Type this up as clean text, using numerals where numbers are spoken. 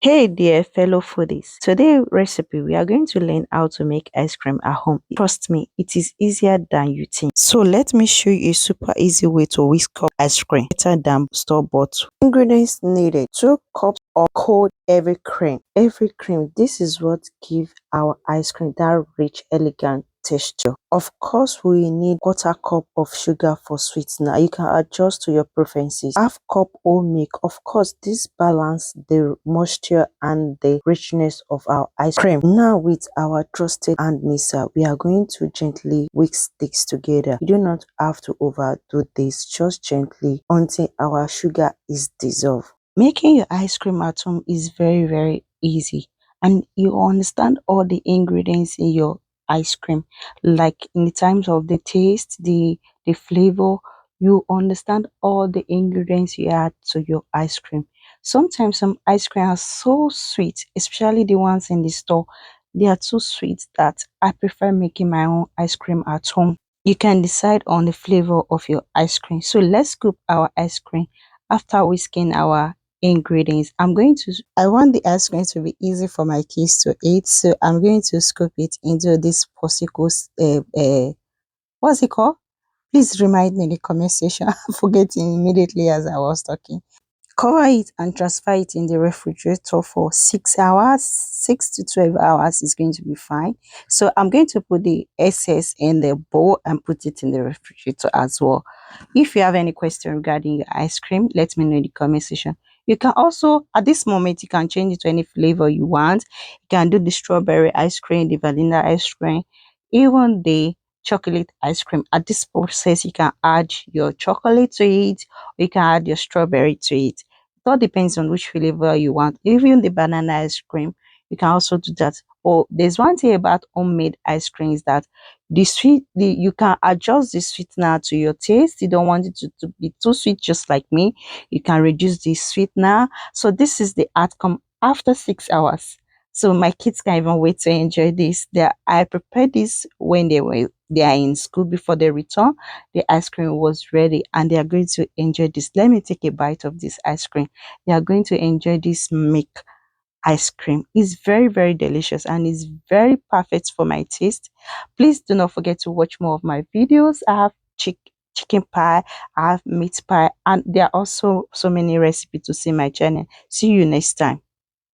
Hey dear fellow foodies, today recipe we are going to learn how to make ice cream at home. Trust me, it is easier than you think. So let me show you a super easy way to whisk up ice cream better than store bought. Ingredients needed: 2 cups of cold heavy cream. This is what gives our ice cream that rich, elegant texture. Of course, we need 1/4 cup of sugar for sweetener. You can adjust to your preferences. Half cup whole milk. Of course, this balance the moisture and the richness of our ice cream. Now with our trusted hand mixer, we are going to gently whisk this together. You do not have to overdo this, just gently until our sugar is dissolved. Making your ice cream at home is very easy, and you understand all the ingredients in your ice cream, like in the terms of the taste, the flavor. You understand all the ingredients you add to your ice cream. Sometimes some ice cream are so sweet, especially the ones in the store. They are too sweet that I prefer making my own ice cream at home. You can decide on the flavor of your ice cream. So let's scoop our ice cream. After whisking our ingredients, I want the ice cream to be easy for my kids to eat, so I'm going to scoop it into this popsicles. What's it called? Please remind me in the comment section. I'm forgetting immediately as I was talking. Cover it and transfer it in the refrigerator for 6 hours. 6 to 12 hours is going to be fine. So I'm going to put the excess in the bowl and put it in the refrigerator as well. If you have any question regarding your ice cream, let me know in the comment section. You can also, at this moment, you can change it to any flavor you want. You can do the strawberry ice cream, the vanilla ice cream, even the chocolate ice cream. At this process, you can add your chocolate to it, or you can add your strawberry to it. It all depends on which flavor you want. Even the banana ice cream, you can also do that. Or there's one thing about homemade ice cream is that you can adjust the sweetener to your taste. You don't want it to be too sweet, just like me. You can reduce the sweetener. So this is the outcome after 6 hours. So my kids can't even wait to enjoy this. I prepared this when they are in school before they return. The ice cream was ready and they are going to enjoy this. Let me take a bite of this ice cream. They are going to enjoy this milk ice cream. It's very delicious and it's very perfect for my taste. Please do not forget to watch more of my videos. I have chicken pie, I have meat pie, and there are also so many recipes to see my channel. See you next time.